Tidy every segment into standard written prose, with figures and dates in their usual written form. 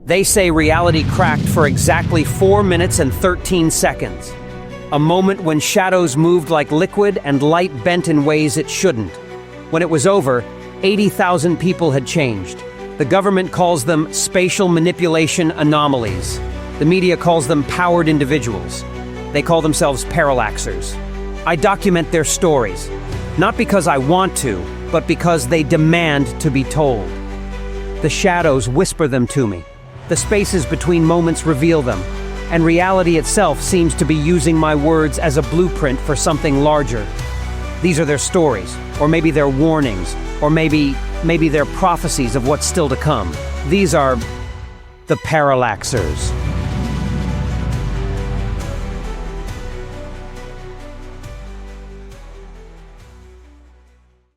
They say reality cracked for exactly 4 minutes and 13 seconds. A moment when shadows moved like liquid and light bent in ways it shouldn't. When it was over, 80,000 people had changed. The government calls them spatial manipulation anomalies. The media calls them powered individuals. They call themselves Parallaxers. I document their stories, not because I want to, but because they demand to be told. The shadows whisper them to me. The spaces between moments reveal them, and reality itself seems to be using my words as a blueprint for something larger. These are their stories, or maybe their warnings, or maybe they're prophecies of what's still to come. These are the Parallaxers.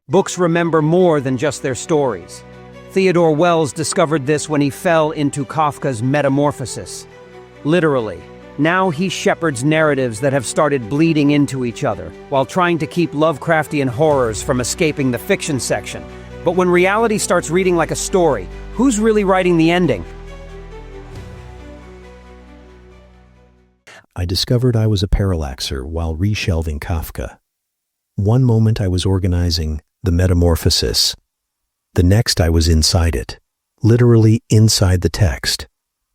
Books remember more than just their stories. Theodor Wells discovered this when he fell into Kafka's metamorphosis. Literally, now he shepherds narratives that have started bleeding into each other, while trying to keep Lovecraftian horrors from escaping the fiction section. But when reality starts reading like a story, who's really writing the ending? I discovered I was a parallaxer while reshelving Kafka. One moment I was organizing the metamorphosis. The next I was inside it, literally inside the text,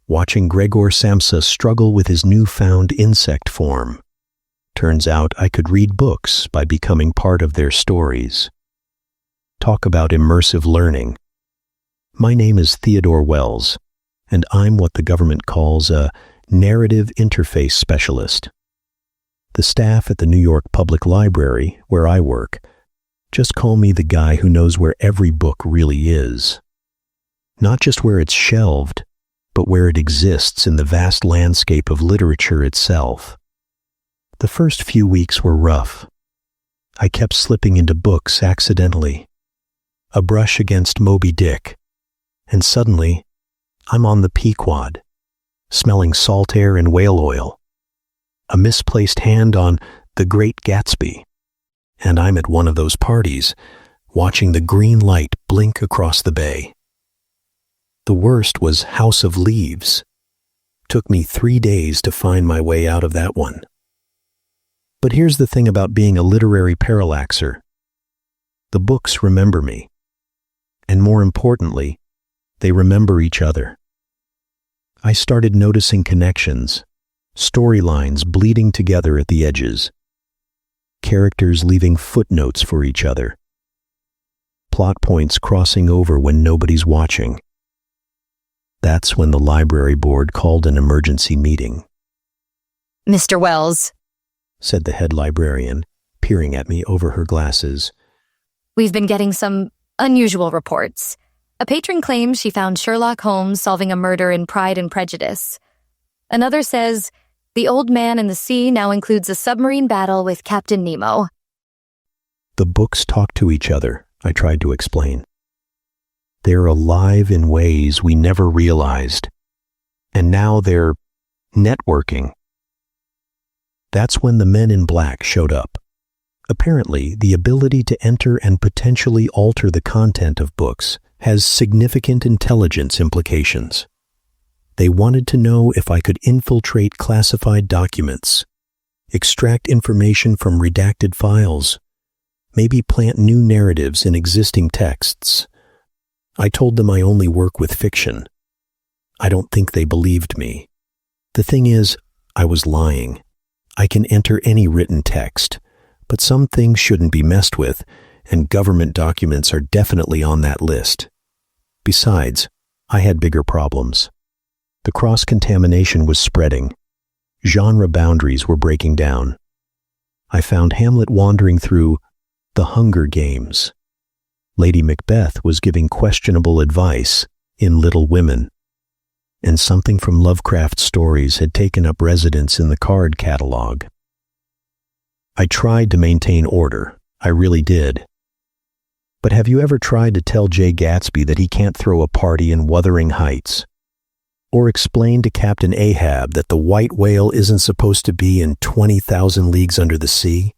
watching Gregor Samsa struggle with his newfound insect form. Turns out I could read books by becoming part of their stories. Talk about immersive learning. My name is Theodor Wells, and I'm what the government calls a narrative interface specialist. The staff at the New York Public Library, where I work, just call me the guy who knows where every book really is. Not just where it's shelved, but where it exists in the vast landscape of literature itself. The first few weeks were rough. I kept slipping into books accidentally. A brush against Moby Dick, and suddenly, I'm on the Pequod, smelling salt air and whale oil. A misplaced hand on The Great Gatsby, and I'm at one of those parties, watching the green light blink across the bay. The worst was House of Leaves. Took me 3 days to find my way out of that one. But here's the thing about being a literary parallaxer. The books remember me. And more importantly, they remember each other. I started noticing connections, storylines bleeding together at the edges, characters leaving footnotes for each other, plot points crossing over when nobody's watching. That's when the library board called an emergency meeting. Mr. Wells, said the head librarian, peering at me over her glasses. We've been getting some unusual reports. A patron claims she found Sherlock Holmes solving a murder in Pride and Prejudice. Another says The Old Man and the Sea now includes a submarine battle with Captain Nemo. The books talk to each other, I tried to explain. They're alive in ways we never realized. And now they're networking. That's when the men in black showed up. Apparently, the ability to enter and potentially alter the content of books has significant intelligence implications. They wanted to know if I could infiltrate classified documents, extract information from redacted files, maybe plant new narratives in existing texts. I told them I only work with fiction. I don't think they believed me. The thing is, I was lying. I can enter any written text, but some things shouldn't be messed with, and government documents are definitely on that list. Besides, I had bigger problems. The cross-contamination was spreading. Genre boundaries were breaking down. I found Hamlet wandering through The Hunger Games. Lady Macbeth was giving questionable advice in Little Women. And something from Lovecraft stories had taken up residence in the card catalog. I tried to maintain order. I really did. But have you ever tried to tell Jay Gatsby that he can't throw a party in Wuthering Heights? Or explain to Captain Ahab that the white whale isn't supposed to be in 20,000 leagues under the sea?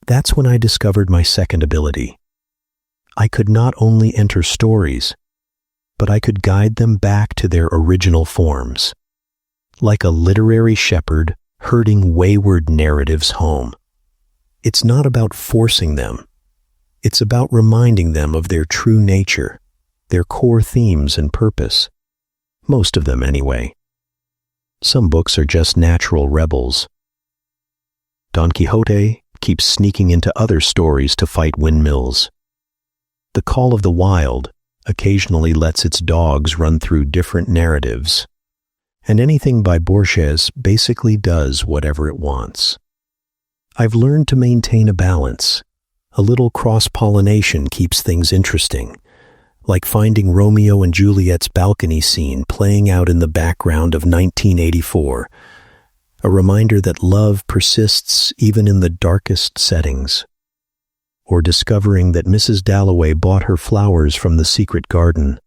That's when I discovered my second ability. I could not only enter stories, but I could guide them back to their original forms, like a literary shepherd herding wayward narratives home. It's not about forcing them. It's about reminding them of their true nature, their core themes and purpose. Most of them, anyway. Some books are just natural rebels. Don Quixote keeps sneaking into other stories to fight windmills. The Call of the Wild occasionally lets its dogs run through different narratives. And anything by Borges basically does whatever it wants. I've learned to maintain a balance. A little cross-pollination keeps things interesting, like finding Romeo and Juliet's balcony scene playing out in the background of 1984, a reminder that love persists even in the darkest settings. Or discovering that Mrs. Dalloway bought her flowers from the secret garden.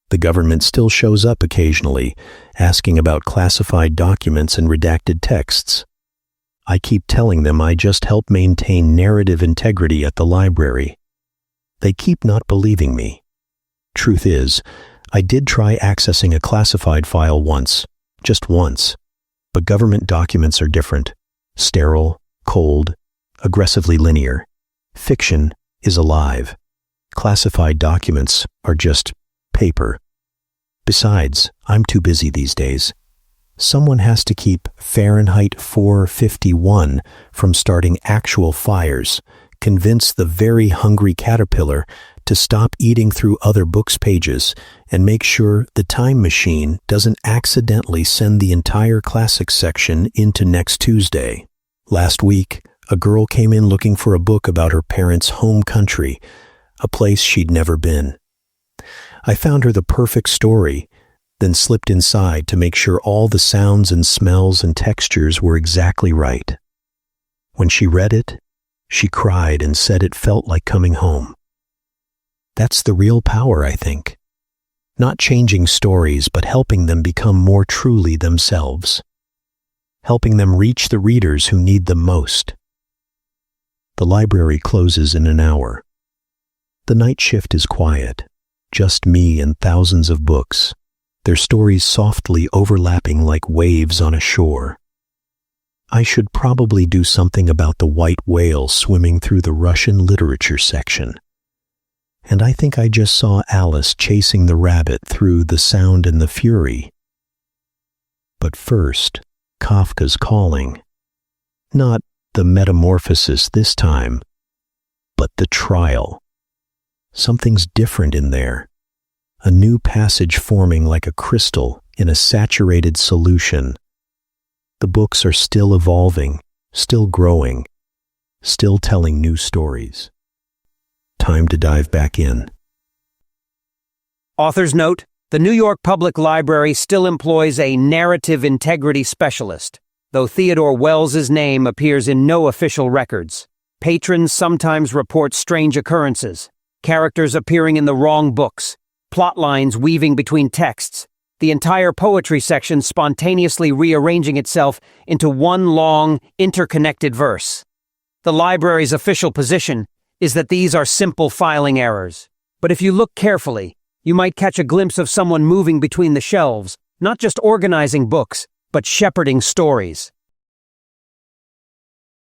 The government still shows up occasionally, asking about classified documents and redacted texts. I keep telling them I just help maintain narrative integrity at the library. They keep not believing me. Truth is, I did try accessing a classified file once, just once. But government documents are different. Sterile, cold, aggressively linear. Fiction is alive. Classified documents are just paper. Besides, I'm too busy these days. Someone has to keep Fahrenheit 451 from starting actual fires, convince the very hungry caterpillar to stop eating through other books' pages, and make sure the time machine doesn't accidentally send the entire classics section into next Tuesday. Last week, a girl came in looking for a book about her parents' home country, a place she'd never been. I found her the perfect story, then slipped inside to make sure all the sounds and smells and textures were exactly right. When she read it, she cried and said it felt like coming home. That's the real power, I think. Not changing stories, but helping them become more truly themselves. Helping them reach the readers who need them most. The library closes in an hour. The night shift is quiet. Just me and thousands of books, their stories softly overlapping like waves on a shore. I should probably do something about the white whale swimming through the Russian literature section. And I think I just saw Alice chasing the rabbit through The Sound and the Fury. But first, Kafka's calling. Not the metamorphosis this time, but the trial. Something's different in there. A new passage forming like a crystal in a saturated solution. The books are still evolving, still growing, still telling new stories. Time to dive back in. Author's note: the New York Public Library still employs a narrative integrity specialist, though Theodor Wells' name appears in no official records. Patrons sometimes report strange occurrences, characters appearing in the wrong books, plot lines weaving between texts, the entire poetry section spontaneously rearranging itself into one long, interconnected verse. The library's official position is that these are simple filing errors. But if you look carefully, you might catch a glimpse of someone moving between the shelves, not just organizing books, but shepherding stories.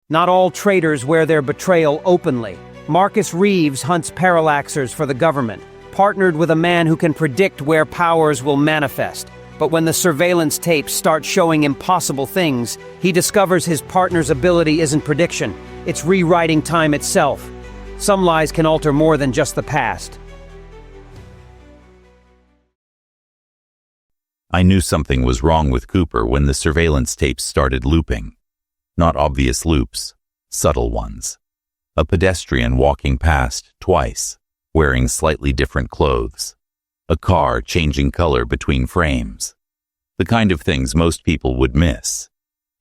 Not all traitors wear their betrayal openly. Marcus Reeves hunts Parallaxers for the government, partnered with a man who can predict where powers will manifest. But when the surveillance tapes start showing impossible things, he discovers his partner's ability isn't prediction, it's rewriting time itself. Some lies can alter more than just the past. I knew something was wrong with Cooper when the surveillance tapes started looping. Not obvious loops, subtle ones. A pedestrian walking past twice, wearing slightly different clothes. A car changing color between frames. The kind of things most people would miss.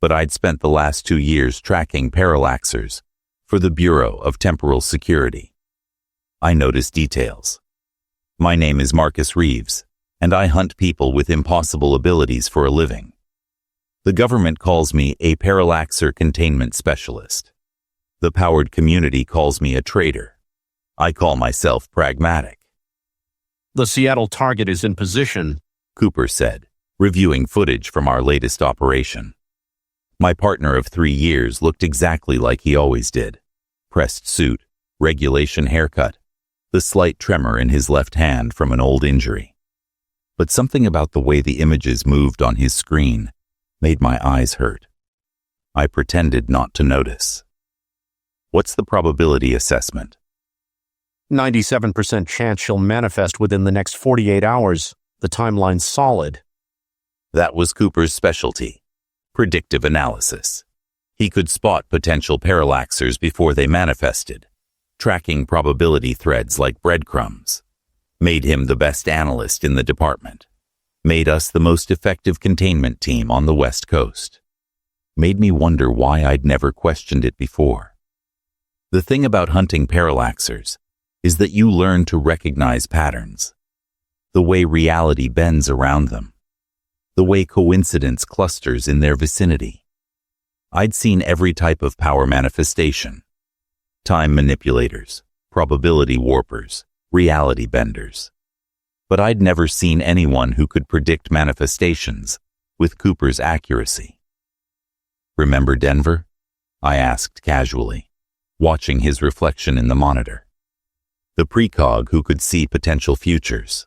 But I'd spent the last 2 years tracking Parallaxers for the Bureau of Temporal Security. I noticed details. My name is Marcus Reeves, and I hunt people with impossible abilities for a living. The government calls me a parallaxer containment specialist. The powered community calls me a traitor. I call myself pragmatic. The Seattle target is in position, Cooper said, reviewing footage from our latest operation. My partner of 3 years looked exactly like he always did. Pressed suit, regulation haircut, the slight tremor in his left hand from an old injury. But something about the way the images moved on his screen made my eyes hurt. I pretended not to notice. What's the probability assessment? 97% chance she'll manifest within the next 48 hours. The timeline's solid. That was Cooper's specialty, predictive analysis. He could spot potential parallaxers before they manifested, tracking probability threads like breadcrumbs. Made him the best analyst in the department. Made us the most effective containment team on the West Coast. Made me wonder why I'd never questioned it before. The thing about hunting parallaxers is that you learn to recognize patterns. The way reality bends around them. The way coincidence clusters in their vicinity. I'd seen every type of power manifestation. Time manipulators, probability warpers, reality benders. But I'd never seen anyone who could predict manifestations with Cooper's accuracy. Remember Denver? I asked casually, watching his reflection in the monitor. The precog who could see potential futures.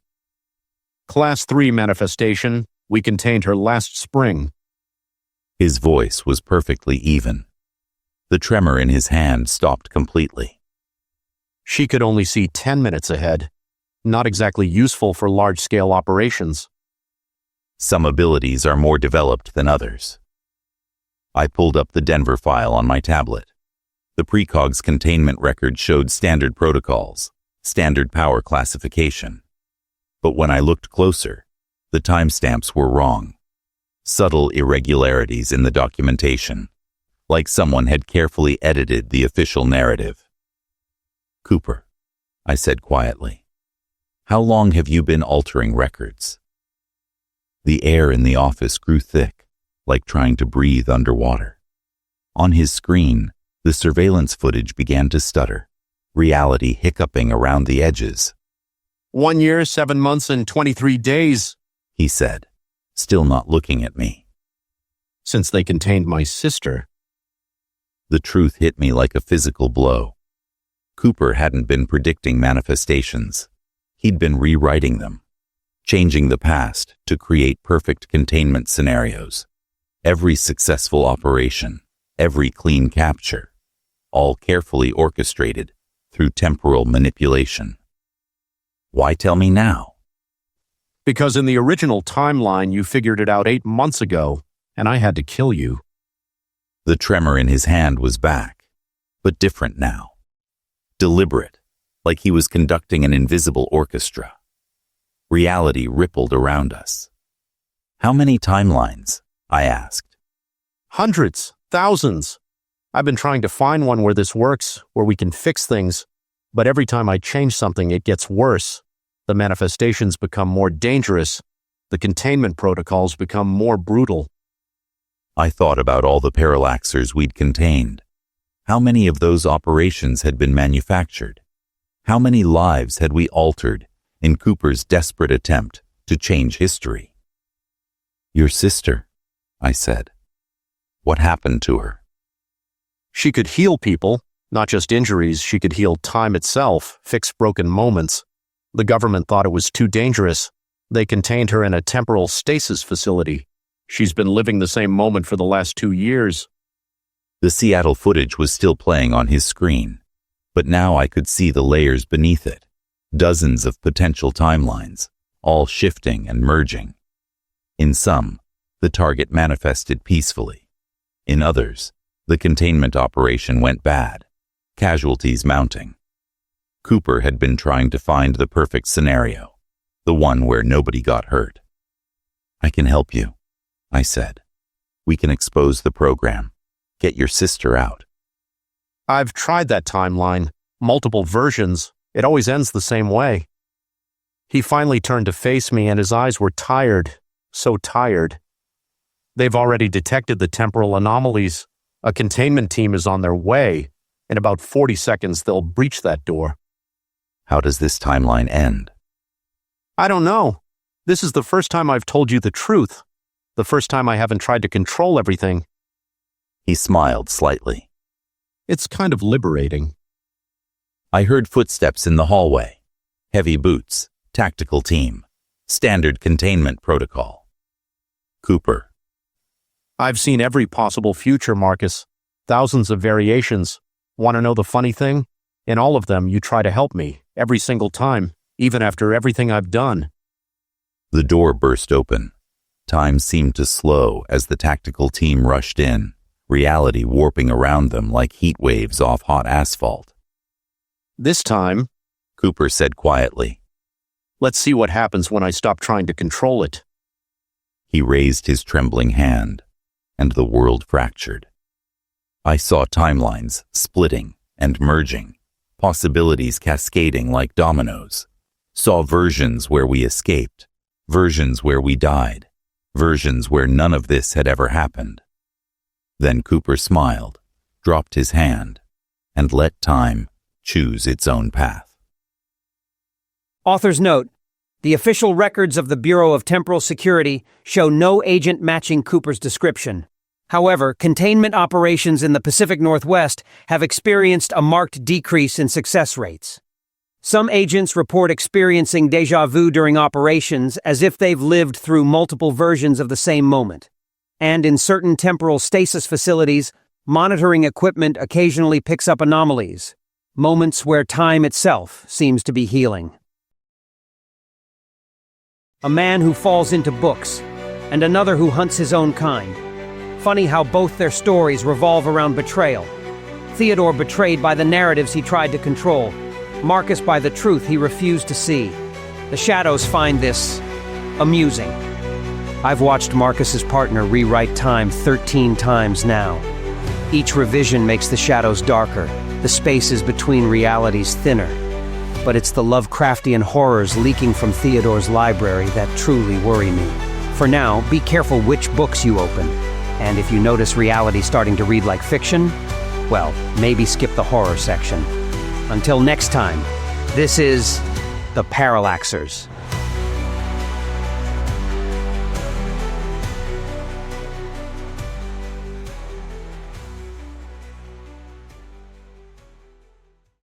Class 3 manifestation. We contained her last spring. His voice was perfectly even. The tremor in his hand stopped completely. She could only see 10 minutes ahead. Not exactly useful for large-scale operations. Some abilities are more developed than others. I pulled up the Denver file on my tablet. The precog's containment record showed standard protocols, standard power classification. But when I looked closer, the timestamps were wrong. Subtle irregularities in the documentation, like someone had carefully edited the official narrative. Cooper, I said quietly, how long have you been altering records? The air in the office grew thick, like trying to breathe underwater. On his screen, the surveillance footage began to stutter, reality hiccuping around the edges. 1 year, 7 months, and 23 days, he said, still not looking at me. Since they contained my sister. The truth hit me like a physical blow. Cooper hadn't been predicting manifestations. He'd been rewriting them, changing the past to create perfect containment scenarios. Every successful operation, every clean capture, all carefully orchestrated through temporal manipulation. Why tell me now? Because in the original timeline you figured it out 8 months ago, and I had to kill you. The tremor in his hand was back, but different now. Deliberate, like he was conducting an invisible orchestra. Reality rippled around us. How many timelines? I asked. Hundreds, thousands. I've been trying to find one where this works, where we can fix things, but every time I change something, it gets worse. The manifestations become more dangerous. The containment protocols become more brutal. I thought about all the parallaxers we'd contained. How many of those operations had been manufactured? How many lives had we altered in Cooper's desperate attempt to change history? Your sister, I said. What happened to her? She could heal people, not just injuries. She could heal time itself, fix broken moments. The government thought it was too dangerous. They contained her in a temporal stasis facility. She's been living the same moment for the last 2 years. The Seattle footage was still playing on his screen, but now I could see the layers beneath it. Dozens of potential timelines, all shifting and merging. In some, the target manifested peacefully. In others, the containment operation went bad, casualties mounting. Cooper had been trying to find the perfect scenario, the one where nobody got hurt. I can help you, I said. We can expose the program, get your sister out. I've tried that timeline, multiple versions. It always ends the same way. He finally turned to face me and his eyes were tired, so tired. They've already detected the temporal anomalies. A containment team is on their way. In about 40 seconds, they'll breach that door. How does this timeline end? I don't know. This is the first time I've told you the truth. The first time I haven't tried to control everything. He smiled slightly. It's kind of liberating. I heard footsteps in the hallway. Heavy boots, tactical team, standard containment protocol. Cooper. I've seen every possible future, Marcus. Thousands of variations. Want to know the funny thing? In all of them, you try to help me, every single time, even after everything I've done. The door burst open. Time seemed to slow as the tactical team rushed in, reality warping around them like heat waves off hot asphalt. This time, Cooper said quietly. Let's see what happens when I stop trying to control it. He raised his trembling hand, and the world fractured. I saw timelines splitting and merging, possibilities cascading like dominoes. Saw versions where we escaped, versions where we died, versions where none of this had ever happened. Then Cooper smiled, dropped his hand, and let time choose its own path. Author's note: the official records of the Bureau of Temporal Security show no agent matching Cooper's description. However, containment operations in the Pacific Northwest have experienced a marked decrease in success rates. Some agents report experiencing déjà vu during operations as if they've lived through multiple versions of the same moment. And in certain temporal stasis facilities, monitoring equipment occasionally picks up anomalies, moments where time itself seems to be healing. A man who falls into books, and another who hunts his own kind. Funny how both their stories revolve around betrayal. Theodor betrayed by the narratives he tried to control, Marcus by the truth he refused to see. The shadows find this amusing. I've watched Marcus's partner rewrite time 13 times now. Each revision makes the shadows darker, the spaces between realities thinner. But it's the Lovecraftian horrors leaking from Theodor's library that truly worry me. For now, be careful which books you open. And if you notice reality starting to read like fiction, well, maybe skip the horror section. Until next time, this is the Parallaxers.